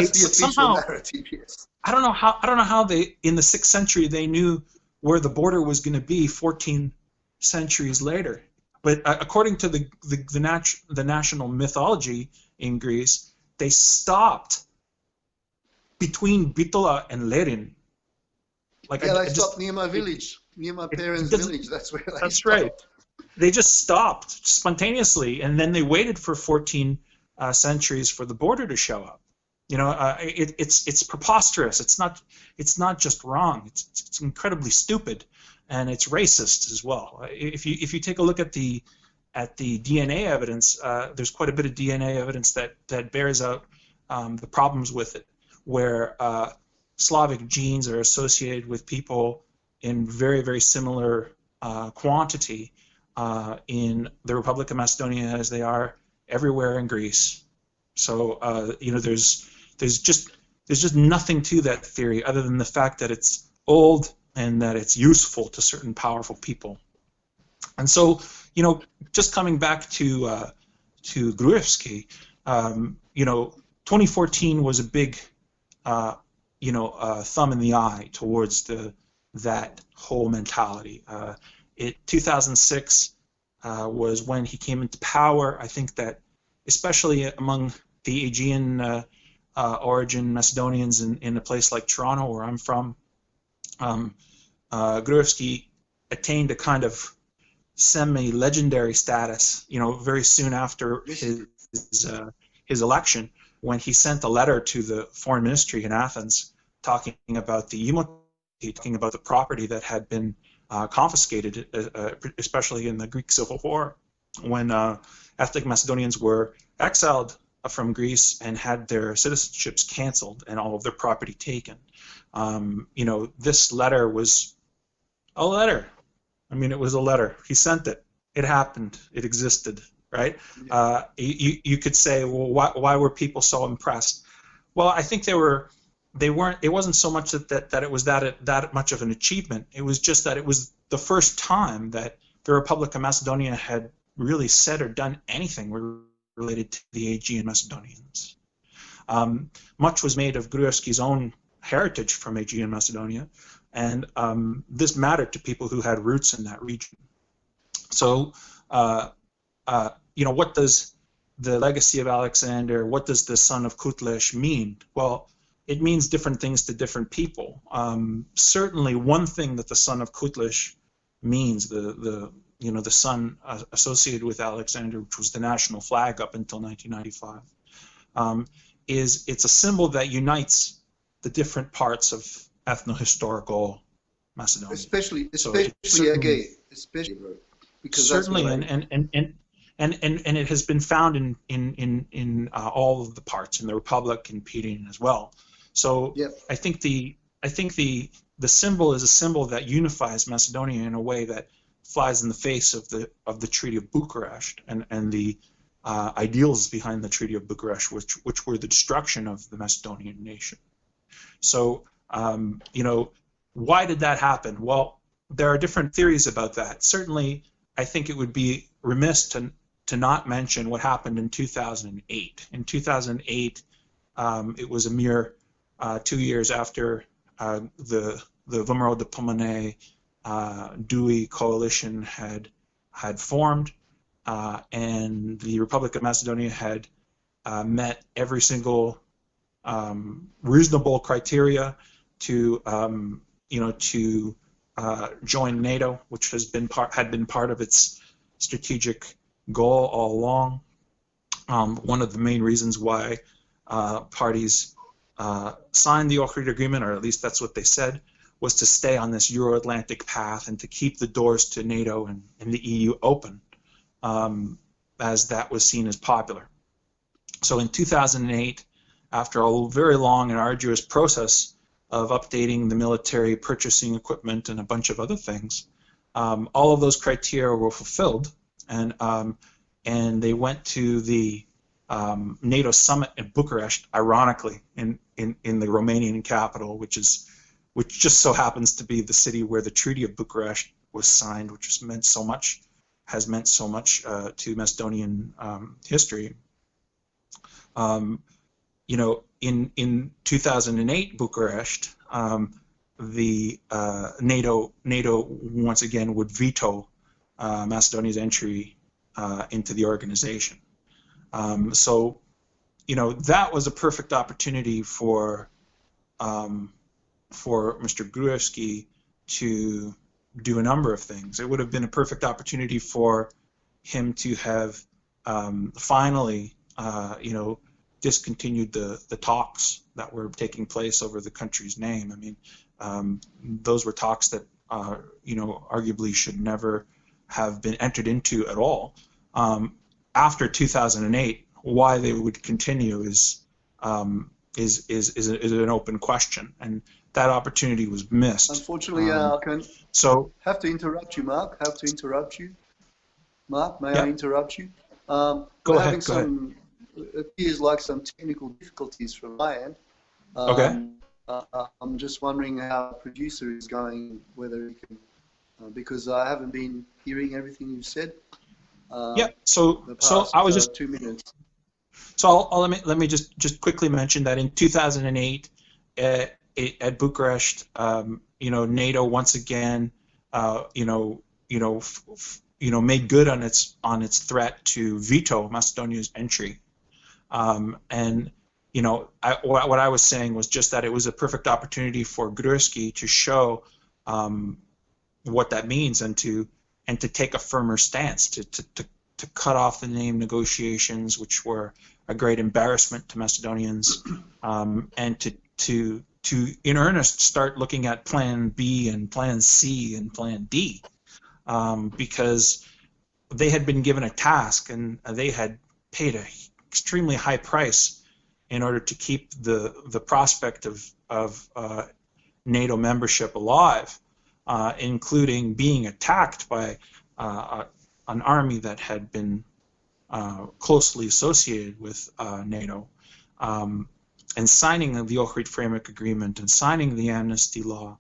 somehow, narrative, yes. I don't know how they, in the 6th century, they knew where the border was going to be 14 centuries later. But according to the national mythology in Greece, they stopped between Bitola and Lerin. Like, yeah, they stopped near my village, near my parents' village. That's where they stopped. That's right. They just stopped spontaneously, and then they waited for 14 centuries for the border to show up. You know, it's preposterous. It's not just wrong. It's incredibly stupid, and it's racist as well. If you take a look at the DNA evidence, there's quite a bit of DNA evidence that bears out the problems with it, where Slavic genes are associated with people in very, very similar quantity in the Republic of Macedonia as they are everywhere in Greece. So you know, there's just nothing to that theory other than the fact that it's old and that it's useful to certain powerful people. And so, you know, just coming back to Gruevski, you know, 2014 was a big you know, thumb in the eye towards that whole mentality. 2006 was when he came into power. I think that especially among the Aegean origin Macedonians in a place like Toronto, where I'm from, Gruevski attained a kind of semi-legendary status, you know, very soon after his election, when he sent a letter to the foreign ministry in Athens talking about the property that had been confiscated, especially in the Greek Civil War, when ethnic Macedonians were exiled from Greece and had their citizenships canceled and all of their property taken. You know, this letter was a letter. I mean, it was a letter. He sent it. It happened. It existed, right? You could say, well, why were people so impressed? Well, I think they weren't. It wasn't so much that it was that much of an achievement. It was just that it was the first time that the Republic of Macedonia had really said or done anything related to the Aegean Macedonians. Much was made of Gruevski's own heritage from Aegean Macedonia, and this mattered to people who had roots in that region. So, you know, what does the legacy of Alexander, what does the son of Kutlesh mean? Well, it means different things to different people. Certainly, one thing that the son of Kutlesh means, the son associated with Alexander, which was the national flag up until 1995, is it's a symbol that unites the different parts of ethno-historical Macedonia. Especially because certainly, and it has been found in all of the parts in the Republic and Pedian as well. So yep. I think the symbol is a symbol that unifies Macedonia in a way that flies in the face of the Treaty of Bucharest and the ideals behind the Treaty of Bucharest, which were the destruction of the Macedonian nation. So you know, why did that happen? Well, there are different theories about that. Certainly, I think it would be remiss to not mention what happened in 2008. In 2008, it was a mere 2 years after the Vomero de Pomone Dewey coalition had formed, and the Republic of Macedonia had met every single reasonable criteria to join NATO, which had been part of its strategic goal all along. One of the main reasons why parties signed the Ohrid Agreement, or at least that's what they said, was to stay on this Euro-Atlantic path and to keep the doors to NATO and the EU open, as that was seen as popular. So in 2008, after a very long and arduous process, of updating the military, purchasing equipment, and a bunch of other things. All of those criteria were fulfilled, and they went to the NATO summit in Bucharest, ironically, in the Romanian capital, which just so happens to be the city where the Treaty of Bucharest was signed, which has meant so much to Macedonian history. In 2008 Bucharest, the NATO once again would veto Macedonia's entry into the organization. So, that was a perfect opportunity for Mr. Gruevski to do a number of things. It would have been a perfect opportunity for him to have finally, discontinued the talks that were taking place over the country's name. I mean, those were talks that arguably should never have been entered into at all. After 2008, why they would continue is an open question, and that opportunity was missed. Unfortunately, I have to interrupt you, Mark. Mark, may I interrupt you? Go ahead. It appears like some technical difficulties from my end. Okay. I'm just wondering how our producer is going, whether he can, because I haven't been hearing everything you've said. So I was just 2 minutes. So let me just quickly mention that in 2008 at Bucharest, NATO once again, made good on its threat to veto Macedonia's entry. What I was saying was just that it was a perfect opportunity for Gruevski to show what that means and to take a firmer stance, to cut off the name negotiations, which were a great embarrassment to Macedonians, and to in earnest start looking at Plan B and Plan C and Plan D, because they had been given a task and they had paid an extremely high price in order to keep the prospect of NATO membership alive, including being attacked by an army that had been closely associated with NATO, and signing the Ohrid Framework Agreement and signing the amnesty law,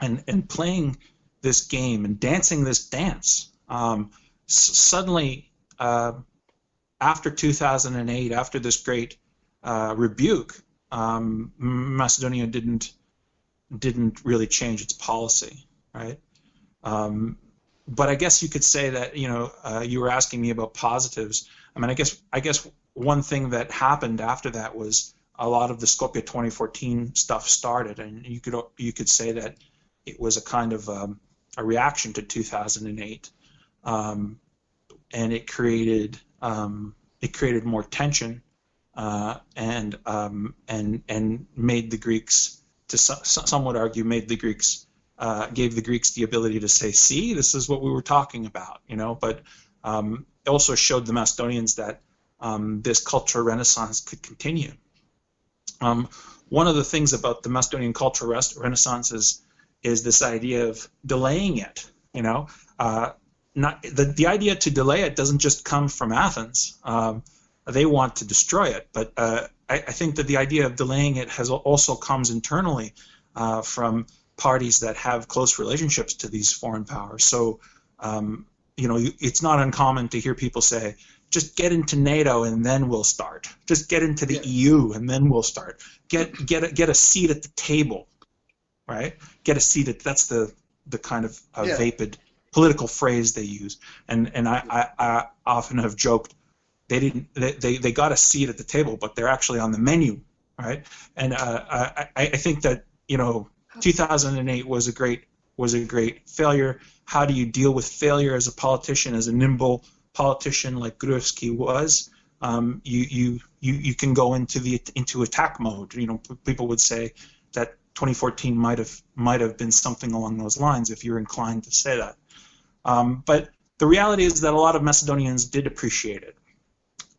and playing this game and dancing this dance. Suddenly, after 2008, after this great rebuke, Macedonia didn't really change its policy, right? But I guess you could say that you were asking me about positives. I mean, I guess one thing that happened after that was a lot of the Skopje 2014 stuff started, and you could say that it was a kind of a reaction to 2008, and it created more tension, and made the Greeks, some would argue, gave the Greeks the ability to say, see, this is what we were talking about, but it also showed the Macedonians that this cultural renaissance could continue. One of the things about the Macedonian cultural renaissance is this idea of delaying it. The idea to delay it doesn't just come from Athens. They want to destroy it, but I think that the idea of delaying it also comes internally from parties that have close relationships to these foreign powers. So, it's not uncommon to hear people say, just get into NATO and then we'll start. Just get into the EU and then we'll start. Get a seat at the table, right? Get a seat at, that's the kind of vapid political phrase they use. And I often have joked, they got a seat at the table, but they're actually on the menu, right? And I think that 2008 was a great failure. How do you deal with failure as a politician, as a nimble politician like Gruevski was? You can go into attack mode. People would say that 2014 might have been something along those lines if you're inclined to say that. But the reality is that a lot of Macedonians did appreciate it.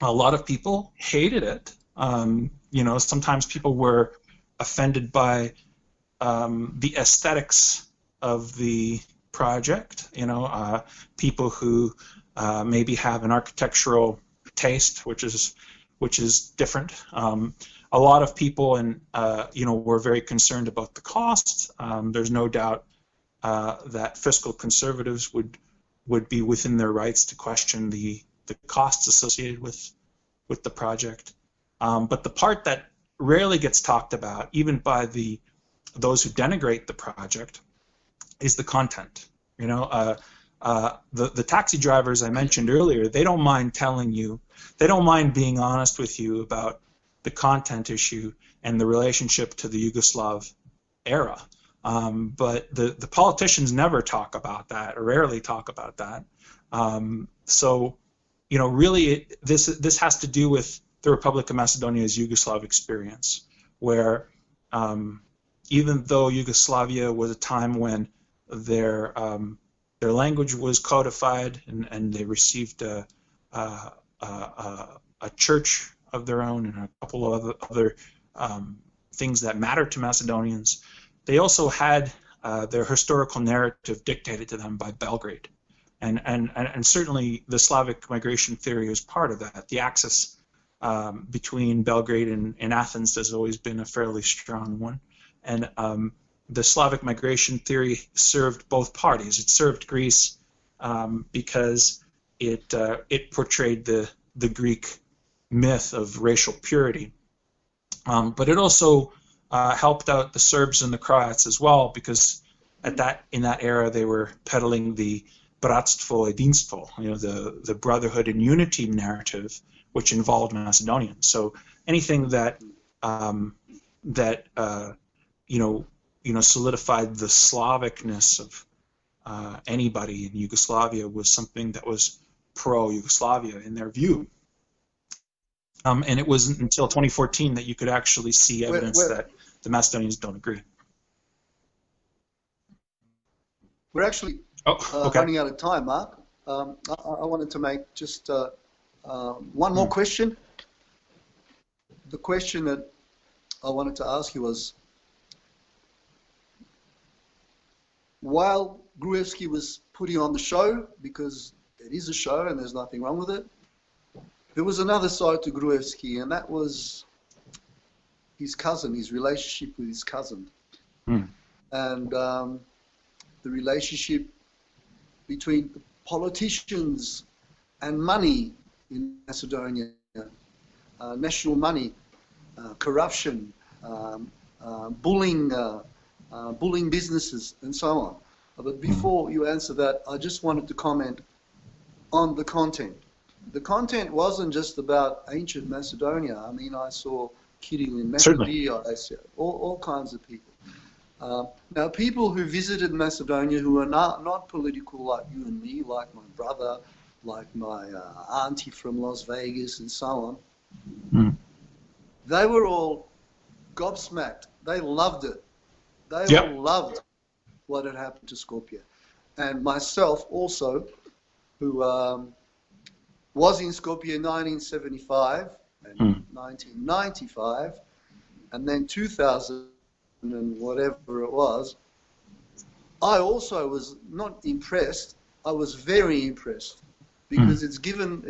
A lot of people hated it. Sometimes people were offended by the aesthetics of the project. You know, people who maybe have an architectural taste, which is different. A lot of people, and you know, were very concerned about the cost. There's no doubt that fiscal conservatives would be within their rights to question the costs associated with the project. But the part that rarely gets talked about, even by those who denigrate the project, is the content. You know, the taxi drivers I mentioned earlier, they don't mind telling you, they don't mind being honest with you about the content issue and the relationship to the Yugoslav era. But the politicians never talk about that, or rarely talk about that. So, you know, really, this has to do with the Republic of Macedonia's Yugoslav experience, where even though Yugoslavia was a time when their language was codified and they received a church of their own and a couple of other things that mattered to Macedonians, they also had their historical narrative dictated to them by Belgrade. And certainly the Slavic migration theory is part of that. The axis between Belgrade and Athens has always been a fairly strong one. And the Slavic migration theory served both parties. It served Greece because it portrayed the Greek myth of racial purity. But it also helped out the Serbs and the Croats as well, because in that era they were peddling the bratstvo jedinstvo, you know, the brotherhood and unity narrative, which involved Macedonians. So anything that you know solidified the Slavicness of anybody in Yugoslavia was something that was pro-Yugoslavia in their view. And it wasn't until 2014 that you could actually see evidence that the Macedonians don't agree. We're actually running out of time, Mark. I wanted to make just one more question. The question that I wanted to ask you was, while Gruevski was putting on the show, because it is a show and there's nothing wrong with it, there was another side to Gruevski, and that was his cousin, his relationship with his cousin. And the relationship between politicians and money in Macedonia, national money, corruption, bullying businesses, and so on. But before you answer that, I just wanted to comment on the content. The content wasn't just about ancient Macedonia. I mean, I saw Kirill in Macedonia, I saw all kinds of people. Now, people who visited Macedonia who are not political like you and me, like my brother, like my auntie from Las Vegas and so on, they were all gobsmacked. They loved it. They all loved what had happened to Skopje. And myself also, who was in Skopje in 1975 and 1995, and then 2000 and whatever it was, I also was not impressed. I was very impressed, because it's given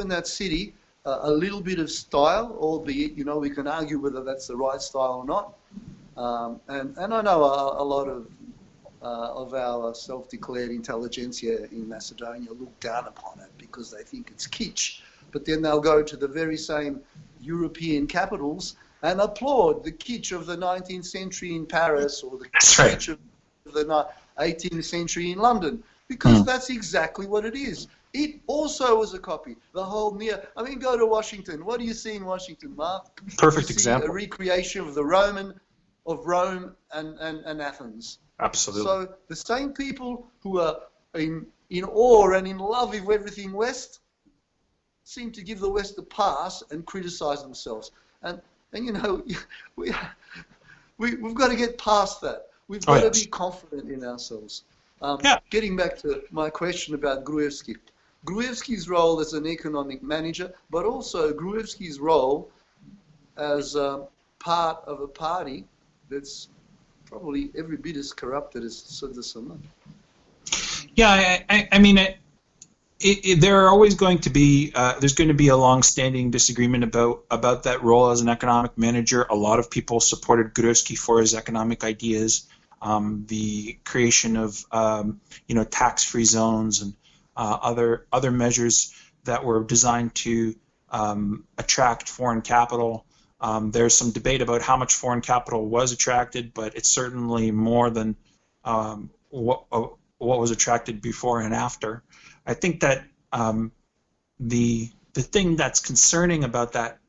that city a little bit of style, albeit, you know, we can argue whether that's the right style or not. And I know a lot of our self-declared intelligentsia in Macedonia look down upon it because they think it's kitsch. But then they'll go to the very same European capitals and applaud the kitsch of the 19th century in Paris, or the kitsch of the 18th century in London, because that's exactly what it is. It also was a copy. The whole I mean, go to Washington. What do you see in Washington, Mark? Perfect you see example. A recreation of Rome and Athens. Absolutely. So the same people who are in awe and in love with everything West seem to give the West a pass and criticize themselves. And you know, we've got to get past that. We've got to be confident in ourselves. Getting back to my question about Gruevski. Gruevski's role as an economic manager, but also Gruevski's role as part of a party that's probably every bit as corrupted as Sudasana. Yeah, I mean, there are always going to be there's going to be a long-standing disagreement about that role as an economic manager. A lot of people supported Gruevski for his economic ideas, the creation of tax-free zones and other measures that were designed to attract foreign capital. There's some debate about how much foreign capital was attracted, but it's certainly more than what was attracted before and after. I think that the thing that's concerning about that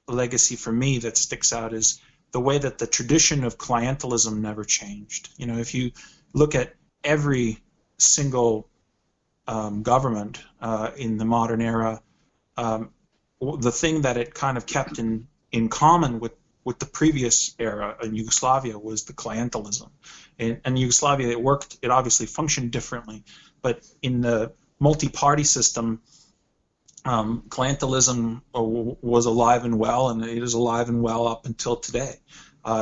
legacy for me that sticks out is the way that the tradition of clientelism never changed. If you look at every single government in the modern era, the thing that it kind of kept in common with the previous era in Yugoslavia was the clientelism. In Yugoslavia, it obviously functioned differently, but in the multi-party system, clientelism was alive and well, and it is alive and well up until today.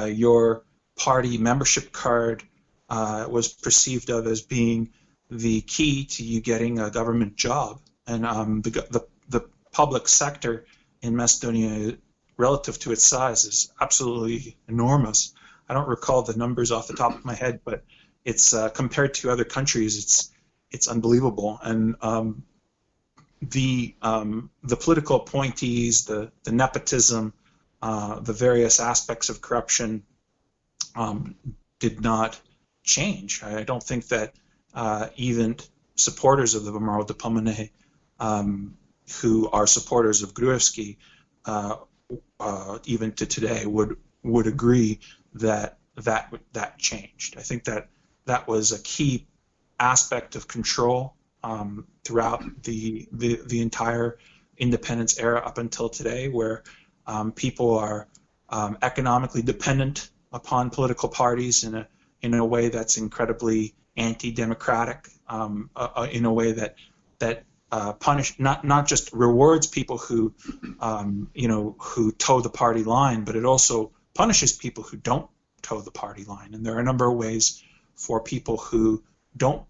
Your party membership card was perceived of as being the key to you getting a government job, and the public sector in Macedonia, relative to its size, is absolutely enormous. I don't recall the numbers off the top of my head, but it's compared to other countries, it's unbelievable. And the political appointees, the nepotism, the various aspects of corruption did not change. I don't think that even supporters of the Vamaro Diplomatie, who are supporters of Gruevski, even to today, would agree that changed. I think that was a key aspect of control throughout the entire independence era up until today, where people are economically dependent upon political parties in a way that's incredibly anti-democratic, in a way that punish not just rewards people who who toe the party line, but it also punishes people who don't toe the party line. And there are a number of ways for people who don't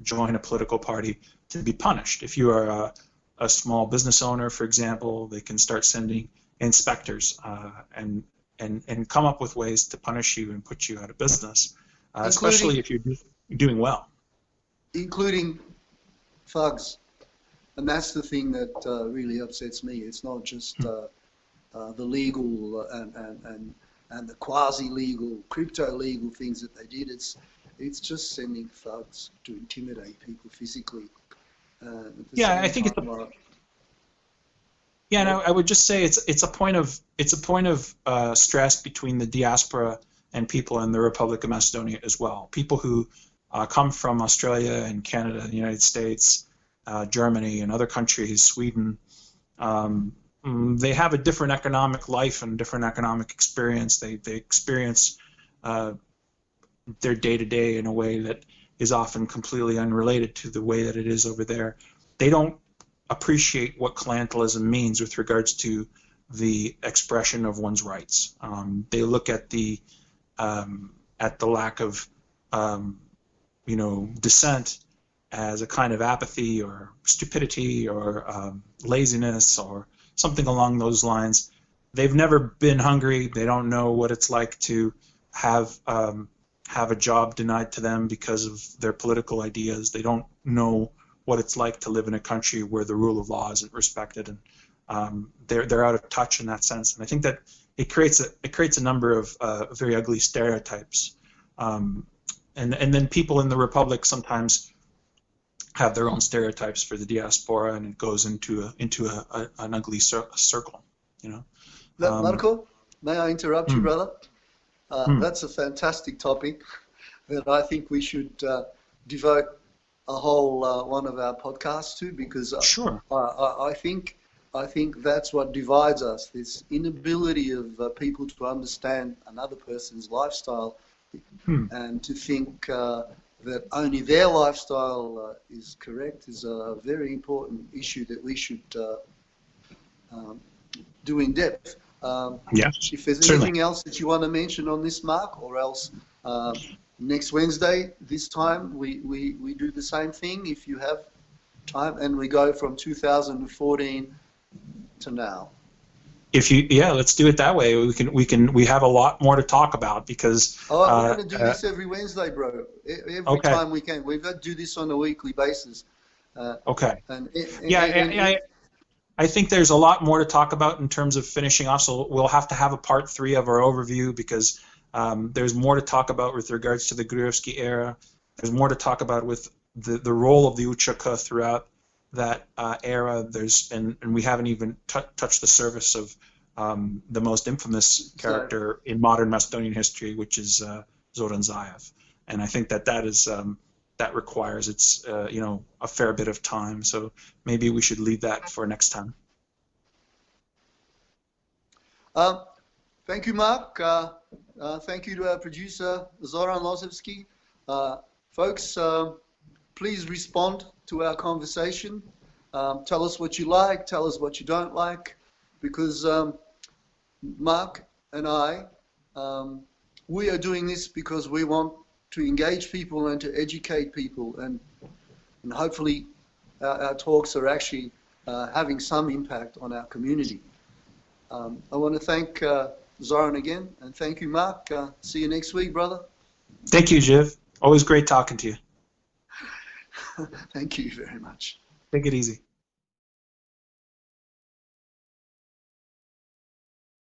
join a political party to be punished. If you are a small business owner, for example, they can start sending inspectors and come up with ways to punish you and put you out of business, especially if you're doing well. Including thugs. And that's the thing that really upsets me. It's not just the legal and the quasi-legal, crypto-legal things that they did. It's just sending thugs to intimidate people physically. Yeah, I think it's yeah, and I would just say it's a point of stress between the diaspora and people in the Republic of Macedonia as well. People who come from Australia and Canada and the United States, Germany and other countries, Sweden. They have a different economic life and different economic experience. They experience their day-to-day in a way that is often completely unrelated to the way that it is over there. They don't appreciate what clientelism means with regards to the expression of one's rights. They look at the lack of dissent as a kind of apathy or stupidity or laziness or something along those lines. They've never been hungry. They don't know what it's like to have a job denied to them because of their political ideas. They don't know what it's like to live in a country where the rule of law isn't respected, and they're out of touch in that sense. And I think that it creates a number of very ugly stereotypes. And then people in the Republic sometimes have their own stereotypes for the diaspora, and it goes into an ugly circle. Marco, may I interrupt you, brother? That's a fantastic topic that I think we should devote a whole one of our podcasts to, because sure. I think that's what divides us, this inability of people to understand another person's lifestyle and to think that only their lifestyle is correct is a very important issue that we should do in depth. Yeah, If there's certainly. anything else that you want to mention on this, Mark, or else next Wednesday, this time, we do the same thing if you have time, and we go from 2014 to now. Yeah, let's do it that way. We have a lot more to talk about because. Oh, we're going to do this every Wednesday, bro. Every time we can. We've got to do this on a weekly basis. Okay. I think there's a lot more to talk about in terms of finishing off, so we'll have to have a part 3 of our overview because there's more to talk about with regards to the Gruevski era. There's more to talk about with the role of the Uçaka throughout that era. And we haven't even touched the surface of the most infamous character in modern Macedonian history, which is Zoran Zaev. And I think that is that requires a fair bit of time. So maybe we should leave that for next time. Thank you, Mark. Thank you to our producer, Zoran Lozevsky. Folks, please respond to our conversation. Tell us what you like, tell us what you don't like, because Mark and I, we are doing this because we want to engage people and to educate people, and hopefully our talks are actually having some impact on our community. I want to thank Zoran again, and thank you, Mark. See you next week, brother. Thank you, Zhiv. Always great talking to you. Thank you very much. Take it easy.